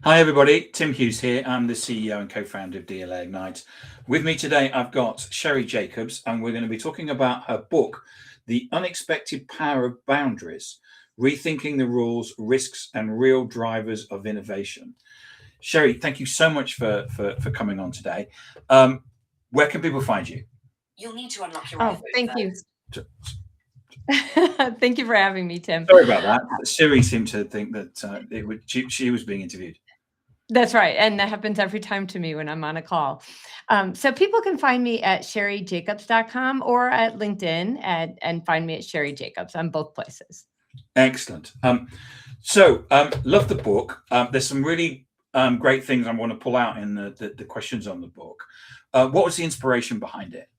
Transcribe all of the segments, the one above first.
Hi everybody, Tim Hughes here. I'm the CEO and co-founder of DLA Ignite. With me today, I've got Sheri Jacobs, and we're going to be talking about her book, The Unexpected Power of Boundaries, Rethinking the Rules, Risks, and Real Drivers of Innovation. Sheri, thank you so much for coming on today. Where can people find you? You'll need to unlock your iPhone thank first. you. Thank you for having me, Tim. Sorry about that. Sheri seemed to think that she was being interviewed. That's right. And that happens every time to me when I'm on a call. So people can find me at sherijacobs.com or at LinkedIn and find me at Sheri Jacobs on both places. Excellent. Love the book. There's some really great things I want to pull out in the questions on the book. What was the inspiration behind it?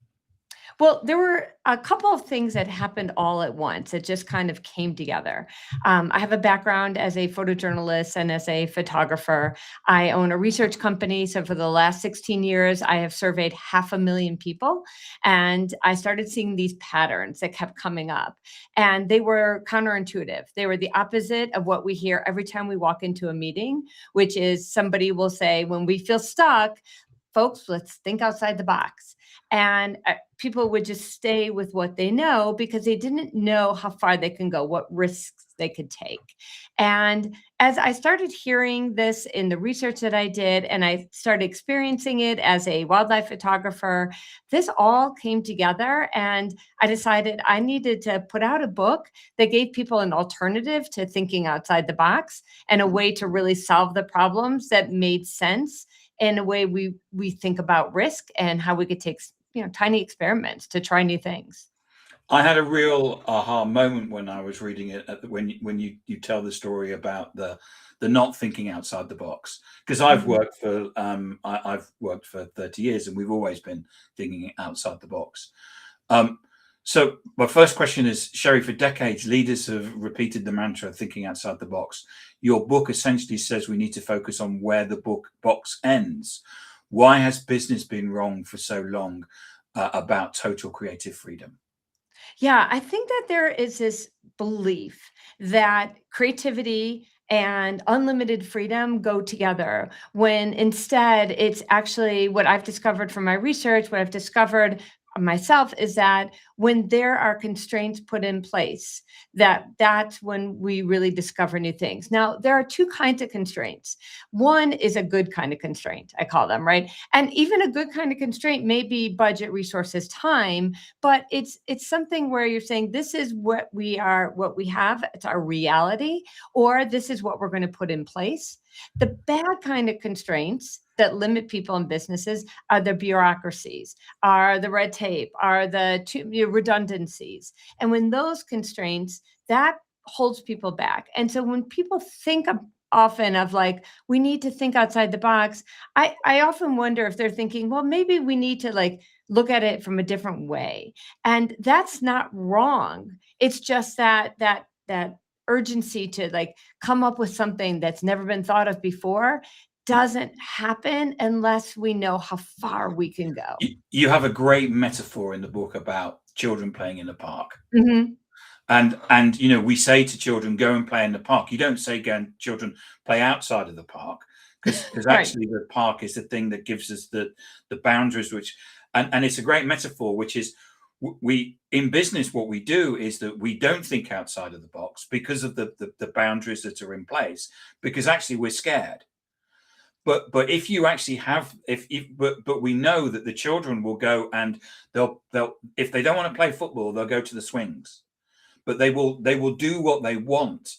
Well, there were a couple of things that happened all at once. It just kind of came together. I have a background as a photojournalist and as a photographer. I own a research company. So for the last 16 years, I have surveyed 500,000 people. And I started seeing these patterns that kept coming up. And they were counterintuitive. They were the opposite of what we hear every time we walk into a meeting, which is somebody will say, when we feel stuck, folks, let's think outside the box. And people would just stay with what they know because they didn't know how far they can go, what risks they could take. And as I started hearing this in the research that I did, and I started experiencing it as a wildlife photographer, this all came together. And I decided I needed to put out a book that gave people an alternative to thinking outside the box and a way to really solve the problems that made sense in a way we think about risk and how we could take tiny experiments to try new things. I had a real aha moment when I was reading it when you tell the story about the not thinking outside the box, because I've worked for I've worked for 30 years and we've always been thinking outside the box. So my first question is, Sheri, for decades, leaders have repeated the mantra of thinking outside the box. Your book essentially says we need to focus on where the box ends. Why has business been wrong for so long about total creative freedom? Yeah, I think that there is this belief that creativity and unlimited freedom go together, when instead it's actually what I've discovered from my research, what I've discovered myself is that when there are constraints put in place, that's when we really discover new things. Now, there are two kinds of constraints. One is a good kind of constraint, I call them, right? And even a good kind of constraint may be budget, resources, time, but it's something where you're saying this is what we have, it's our reality, or this is what we're going to put in place. The bad kind of constraints that limit people and businesses are the bureaucracies, are the red tape, are the redundancies. And when those constraints, that holds people back. And so when people think often of like, we need to think outside the box, I often wonder if they're thinking, well, maybe we need to like look at it from a different way. And that's not wrong. It's just that urgency to like come up with something that's never been thought of before doesn't happen unless we know how far we can go. You have a great metaphor in the book about children playing in the park. Mm-hmm. And we say to children, go and play in the park. You don't say children play outside of the park, because actually the park is the thing that gives us the boundaries, and it's a great metaphor, which is we in business, what we do is that we don't think outside of the box because of the boundaries that are in place, because actually we're scared. But if you actually have, but we know that the children will go and they'll if they don't want to play football, they'll go to the swings, but they will do what they want,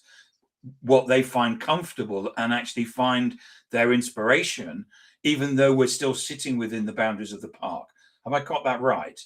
what they find comfortable, and actually find their inspiration, even though we're still sitting within the boundaries of the park. Have I got that right?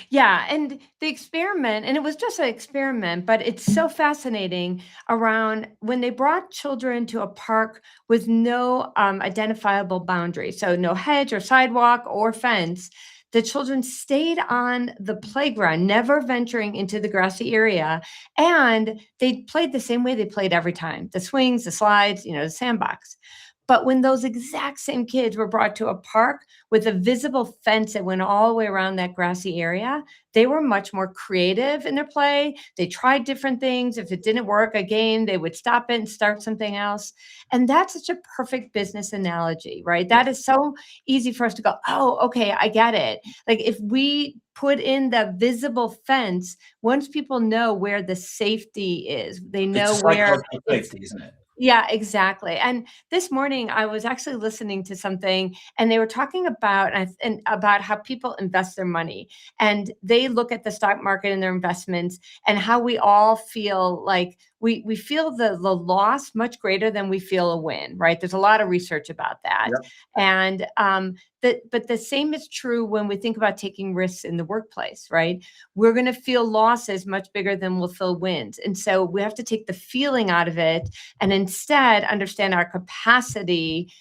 Yeah, and the experiment, and it was just an experiment, but it's so fascinating around when they brought children to a park with no identifiable boundary, so no hedge or sidewalk or fence. The children stayed on the playground, never venturing into the grassy area, and they played the same way they played every time: the swings, the slides, the sandbox. But when those exact same kids were brought to a park with a visible fence that went all the way around that grassy area, they were much more creative in their play. They tried different things. If it didn't work, a game, they would stop it and start something else. And that's such a perfect business analogy, right? Yeah. That is so easy for us to go, oh, okay, I get it. Like if we put in the visible fence, once people know where the safety is, they It's a know where psychological it's safety, isn't it? yeah, exactly. And this morning I was actually listening to something and they were talking about and about how people invest their money and they look at the stock market and their investments and how we all feel like we feel the loss much greater than we feel a win, right? There's a lot of research about that. Yeah. And but the same is true when we think about taking risks in the workplace, right? We're going to feel losses much bigger than we'll feel wins. And so we have to take the feeling out of it and instead understand our capacity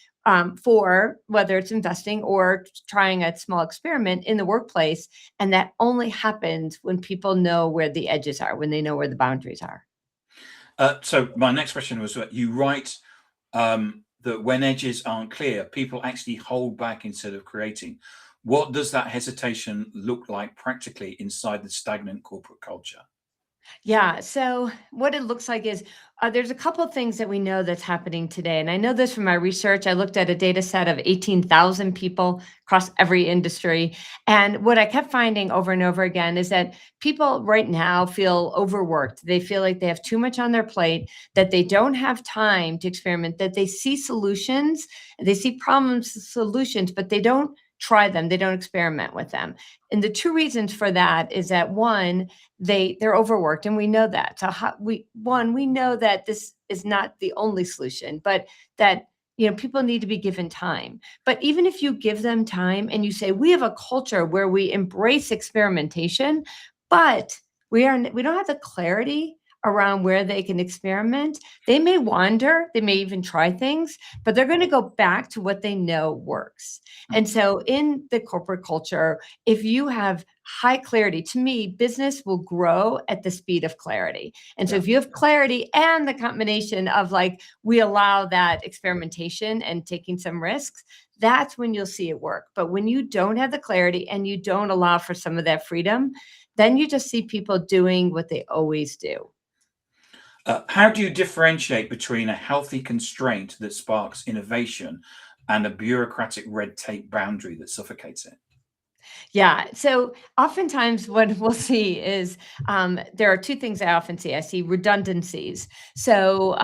for whether it's investing or trying a small experiment in the workplace. And that only happens when people know where the edges are, when they know where the boundaries are. So my next question was you write that when edges aren't clear, people actually hold back instead of creating. What does that hesitation look like practically inside the stagnant corporate culture? Yeah. So what it looks like is there's a couple of things that we know that's happening today. And I know this from my research. I looked at a data set of 18,000 people across every industry. And what I kept finding over and over again is that people right now feel overworked. They feel like they have too much on their plate, that they don't have time to experiment, that they see solutions, they see problems, solutions, but they don't try them, they don't experiment with them. And the two reasons for that is that one, they're overworked and we know that. So we know that this is not the only solution, but that people need to be given time. But even if you give them time and you say we have a culture where we embrace experimentation, but we don't have the clarity around where they can experiment. They may wander, they may even try things, but they're going to go back to what they know works. And so in the corporate culture, if you have high clarity, to me, business will grow at the speed of clarity. And so Yeah. if you have clarity and the combination of like, we allow that experimentation and taking some risks, that's when you'll see it work. But when you don't have the clarity and you don't allow for some of that freedom, then you just see people doing what they always do. How do you differentiate between a healthy constraint that sparks innovation and a bureaucratic red tape boundary that suffocates it? Yeah. So oftentimes what we'll see is there are two things I often see. I see redundancies. So,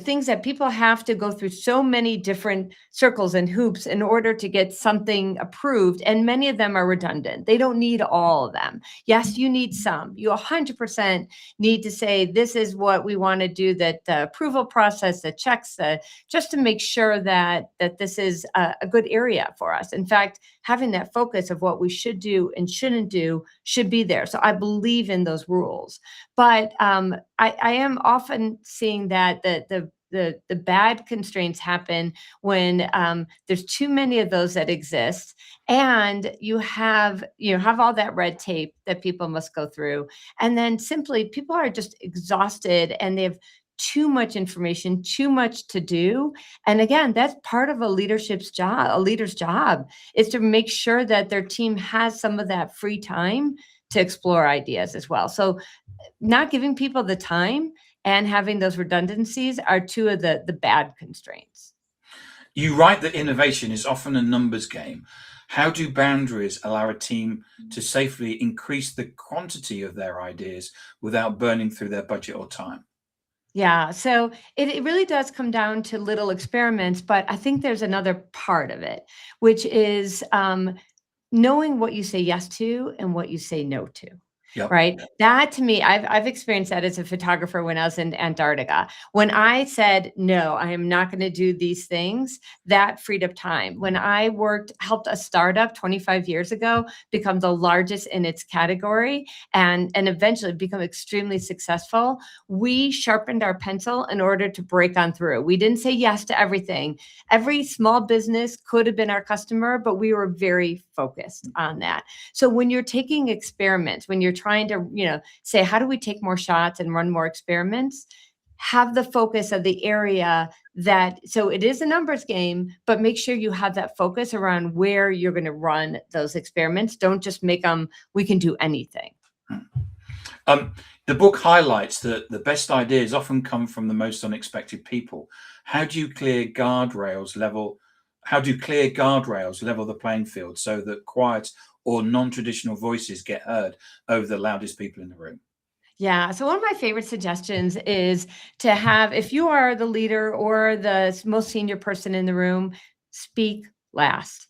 things that people have to go through so many different circles and hoops in order to get something approved. And many of them are redundant. They don't need all of them. Yes, you need some. You 100% need to say, this is what we want to do, that the approval process, the checks, just to make sure that this is a good area for us. In fact, having that focus of what we should do and shouldn't do should be there. So I believe in those rules. But I am often seeing that the bad constraints happen when there's too many of those that exist, and you have all that red tape that people must go through, and then simply people are just exhausted and they have too much information, too much to do. And again, that's part of a leadership's job, a leader's job is to make sure that their team has some of that free time to explore ideas as well. So not giving people the time and having those redundancies are two of the bad constraints. You write that innovation is often a numbers game. How do boundaries allow a team to safely increase the quantity of their ideas without burning through their budget or time? Yeah, so it really does come down to little experiments, but I think there's another part of it, which is knowing what you say yes to and what you say no to. Yep. Right. That to me, I've experienced that as a photographer when I was in Antarctica. When I said, no, I am not going to do these things, that freed up time. When I helped a startup 25 years ago become the largest in its category and eventually become extremely successful, we sharpened our pencil in order to break on through. We didn't say yes to everything. Every small business could have been our customer, but we were very focused on that. So when you're taking experiments, when you're trying to, say, how do we take more shots and run more experiments? have the focus of the area so it is a numbers game, but make sure you have that focus around where you're going to run those experiments. Don't just make them, we can do anything. The book highlights that the best ideas often come from the most unexpected people. How do clear guardrails level the playing field so that quiet or non-traditional voices get heard over the loudest people in the room? Yeah. So one of my favorite suggestions is to have, if you are the leader or the most senior person in the room, speak last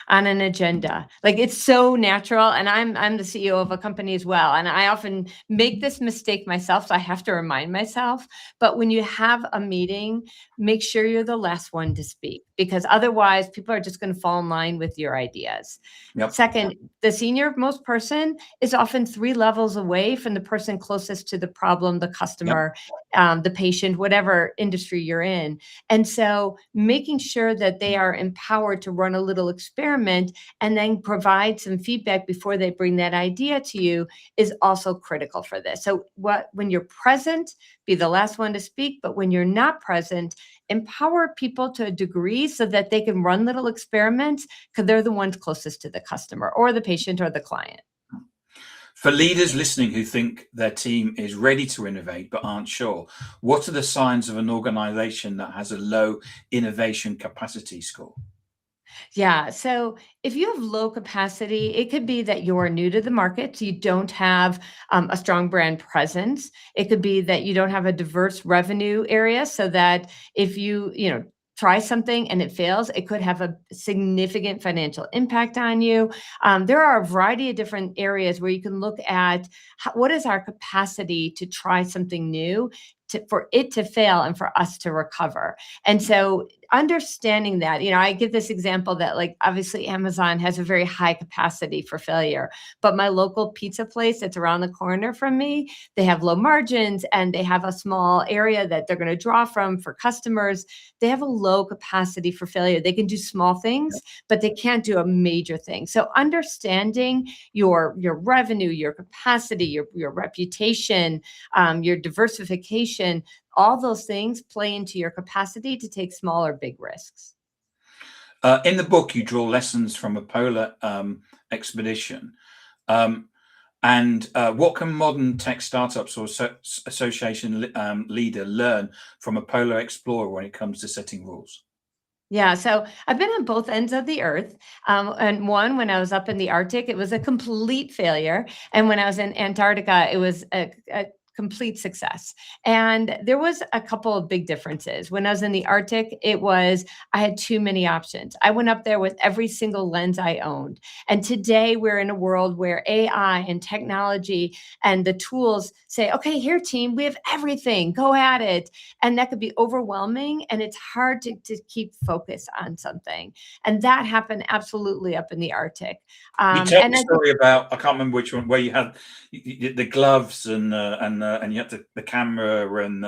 on an agenda. Like, it's so natural. And I'm the CEO of a company as well. And I often make this mistake myself. So I have to remind myself. But when you have a meeting, make sure you're the last one to speak, because otherwise people are just going to fall in line with your ideas. Yep. Second, the senior most person is often 3 levels away from the person closest to the problem, the customer, the patient, whatever industry you're in. And so making sure that they are empowered to run a little experiment and then provide some feedback before they bring that idea to you is also critical for this. So when you're present, be the last one to speak, but when you're not present, empower people to a degree so that they can run little experiments, because they're the ones closest to the customer or the patient or the client. For leaders listening who think their team is ready to innovate but aren't sure, what are the signs of an organization that has a low innovation capacity score? Yeah. So if you have low capacity, it could be that you're new to the market. So you don't have a strong brand presence. It could be that you don't have a diverse revenue area, so that if you try something and it fails, it could have a significant financial impact on you. There are a variety of different areas where you can look at what is our capacity to try something new, for it to fail and for us to recover. And so understanding that, I give this example that, like, obviously Amazon has a very high capacity for failure, but my local pizza place that's around the corner from me, they have low margins and they have a small area that they're going to draw from for customers. They have a low capacity for failure. They can do small things, but they can't do a major thing. So understanding your revenue, your capacity, your reputation, your diversification, all those things play into your capacity to take small or big risks. In the book, you draw lessons from a polar expedition. And what can modern tech startups or association leader learn from a polar explorer when it comes to setting rules? Yeah, so I've been on both ends of the earth. And one, when I was up in the Arctic, it was a complete failure. And when I was in Antarctica, it was a complete success. And there was a couple of big differences. When I was in the Arctic, I had too many options. I went up there with every single lens I owned. And today we're in a world where AI and technology and the tools say, okay, here, team, we have everything, go at it. And that could be overwhelming. And it's hard to keep focus on something. And that happened absolutely up in the Arctic. You tell the story about, I can't remember which one, where you had the gloves and you had the camera and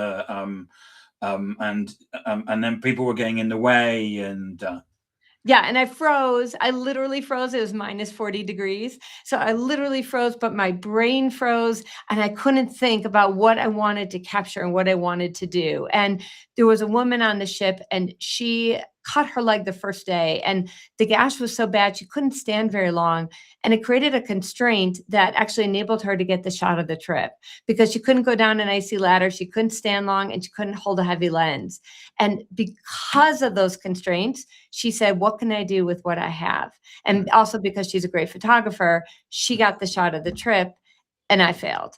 then people were getting in the way and. Yeah, and I froze. I literally froze. It was minus 40 degrees. So I literally froze, but my brain froze and I couldn't think about what I wanted to capture and what I wanted to do. And there was a woman on the ship and she cut her leg the first day and the gash was so bad she couldn't stand very long. And it created a constraint that actually enabled her to get the shot of the trip, because she couldn't go down an icy ladder, she couldn't stand long, and she couldn't hold a heavy lens. And because of those constraints, she said, what can I do with what I have? And also because she's a great photographer, she got the shot of the trip and I failed.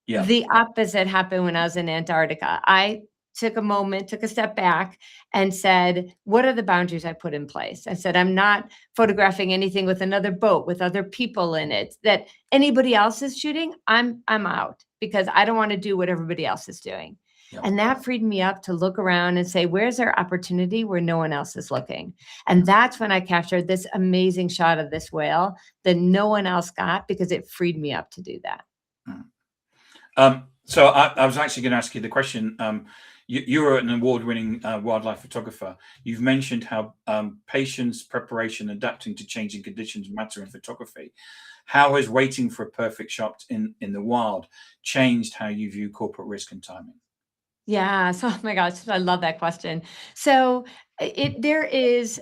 Yeah. The opposite happened when I was in Antarctica. I took a step back and said, what are the boundaries I put in place? I said, I'm not photographing anything with another boat, with other people in it, that anybody else is shooting. I'm out, because I don't want to do what everybody else is doing. Yep. And that freed me up to look around and say, where's our opportunity where no one else is looking? And that's when I captured this amazing shot of this whale that no one else got, because it freed me up to do that. So I was actually going to ask you the question. You're an award-winning wildlife photographer. You've mentioned how patience, preparation, adapting to changing conditions matter in photography. How has waiting for a perfect shot in the wild changed how you view corporate risk and timing? Yeah. So, oh my gosh, I love that question. So, there is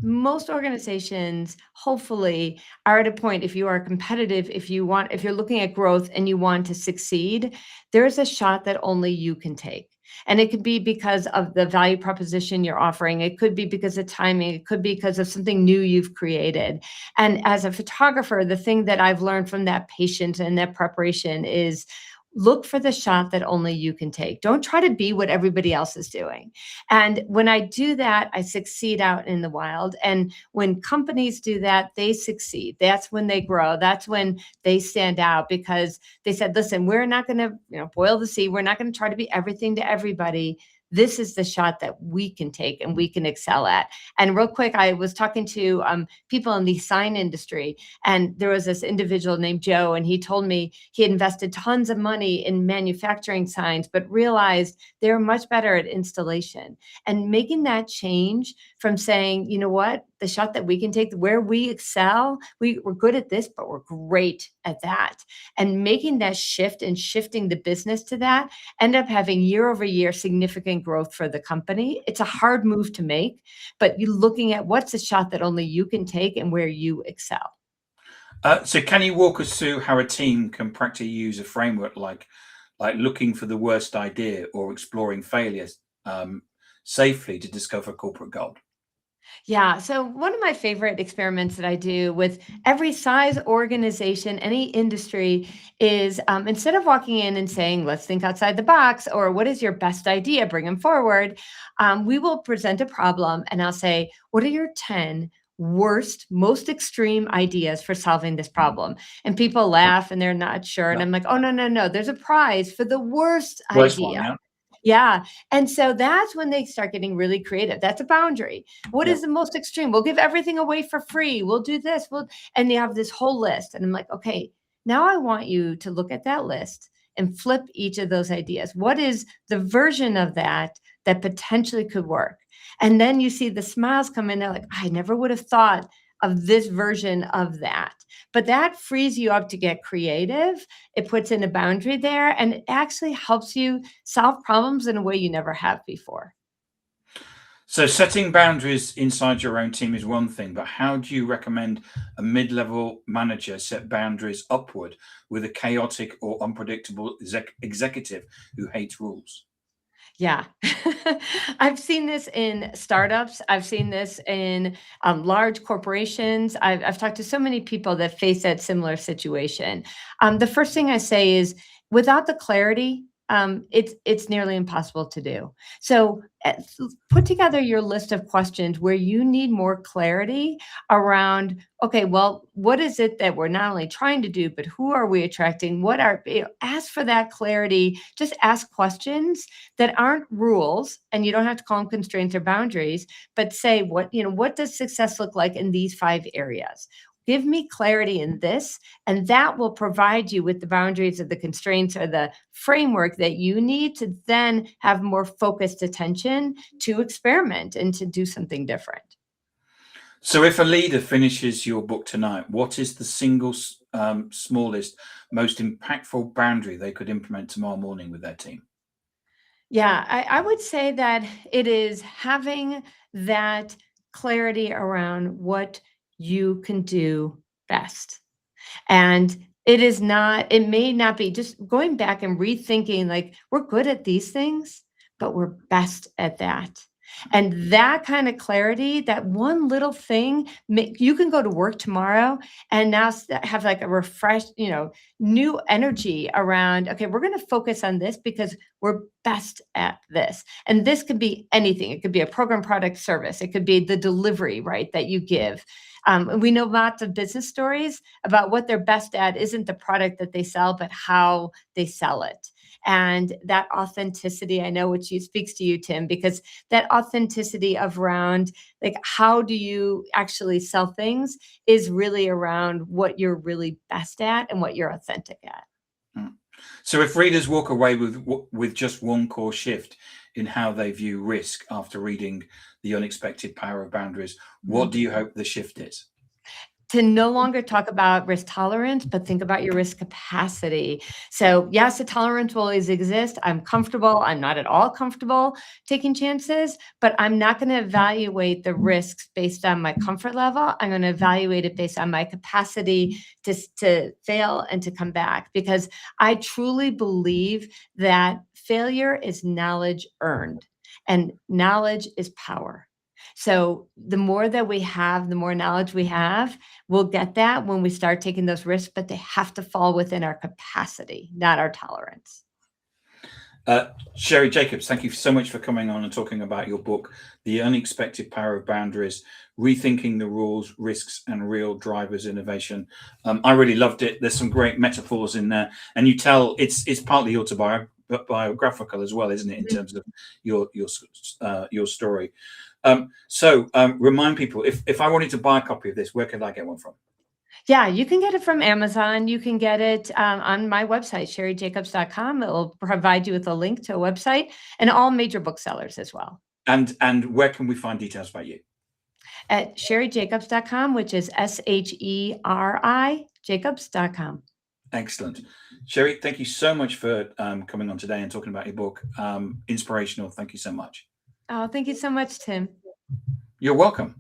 most organizations hopefully are at a point, if you are competitive, if you're looking at growth and you want to succeed, there's a shot that only you can take. And it could be because of the value proposition you're offering. It could be because of timing. It could be because of something new you've created. And as a photographer, the thing that I've learned from that patience and that preparation is look for the shot that only you can take. Don't try to be what everybody else is doing. And when I do that, I succeed out in the wild. And when companies do that, they succeed. That's when they grow. That's when they stand out because they said, listen, we're not going to, boil the sea. We're not going to try to be everything to everybody. This is the shot that we can take and we can excel at. And real quick, I was talking to people in the sign industry, and there was this individual named Joe, and he told me he had invested tons of money in manufacturing signs, but realized they're much better at installation. And making that change from saying, you know what, the shot that we can take, where we excel, we're good at this, but we're great at that. And making that shift and shifting the business to that end up having year over year significant growth for the company. It's a hard move to make, but you're looking at what's a shot that only you can take and where you excel. So can you walk us through how a team can practically use a framework like looking for the worst idea or exploring failures safely to discover corporate gold? Yeah. So, one of my favorite experiments that I do with every size organization, any industry, is instead of walking in and saying, let's think outside the box, or what is your best idea, bring them forward, we will present a problem and I'll say, what are your 10 worst, most extreme ideas for solving this problem? And people laugh and they're not sure. And Yeah. I'm like, oh, no, no, no. There's a prize for the worst Worst one, idea. yeah. Yeah. And so that's when they start getting really creative. That's a boundary. What Yeah. is the most extreme? We'll give everything away for free. We'll do this. And they have this whole list. And I'm like, okay, now I want you to look at that list and flip each of those ideas. What is the version of that that potentially could work? And then you see the smiles come in. They're like, I never would have thought of this version of that. But that frees you up to get creative. It puts in a boundary there and it actually helps you solve problems in a way you never have before. So setting boundaries inside your own team is one thing, but how do you recommend a mid-level manager set boundaries upward with a chaotic or unpredictable executive who hates rules? Yeah. I've seen this in startups. I've seen this in large corporations. I've talked to so many people that face that similar situation. The first thing I say is without the clarity, it's nearly impossible to do. So put together your list of questions where you need more clarity around, okay, well, what is it that we're not only trying to do, but who are we attracting? Ask for that clarity. Just ask questions that aren't rules, and you don't have to call them constraints or boundaries, but say what does success look like in these 5 areas? Give me clarity in this, and that will provide you with the boundaries of the constraints or the framework that you need to then have more focused attention to experiment and to do something different. So if a leader finishes your book tonight, what is the single smallest, most impactful boundary they could implement tomorrow morning with their team? Yeah, I would say that it is having that clarity around what you can do best. And it may not be just going back and rethinking, like, we're good at these things, but we're best at that. And that kind of clarity, that one little thing, you can go to work tomorrow and now have like a refreshed, new energy around, okay, we're going to focus on this because we're best at this. And this could be anything. It could be a program, product, service. It could be the delivery, right, that you give. And we know lots of business stories about what they're best at isn't the product that they sell, but how they sell it. And that authenticity, I know which speaks to you, Tim, because that authenticity of around like how do you actually sell things is really around what you're really best at and what you're authentic at. Mm. So if readers walk away with just one core shift in how they view risk after reading The Unexpected Power of Boundaries, what do you hope the shift is? to no longer talk about risk tolerance, but think about your risk capacity. So yes, a tolerance will always exist. I'm comfortable. I'm not at all comfortable taking chances, but I'm not going to evaluate the risks based on my comfort level. I'm going to evaluate it based on my capacity to fail and to come back, because I truly believe that failure is knowledge earned, and knowledge is power. So the more that we have, the more knowledge we have, we'll get that when we start taking those risks, but they have to fall within our capacity, not our tolerance. Sheri Jacobs, thank you so much for coming on and talking about your book, The Unexpected Power of Boundaries, Rethinking the Rules, Risks, and Real Drivers Innovation. I really loved it. There's some great metaphors in there. And you tell it's partly autobiographical as well, isn't it, in terms of your story. So remind people, if I wanted to buy a copy of this, where could I get one from? Yeah, you can get it from Amazon. You can get it on my website, sherijacobs.com. It will provide you with a link to a website, and all major booksellers as well. And where can we find details about you? At sherijacobs.com, which is SHERI Jacobs.com. Excellent. Sheri, thank you so much for coming on today and talking about your book. Inspirational. Thank you so much. Oh, thank you so much, Tim. You're welcome.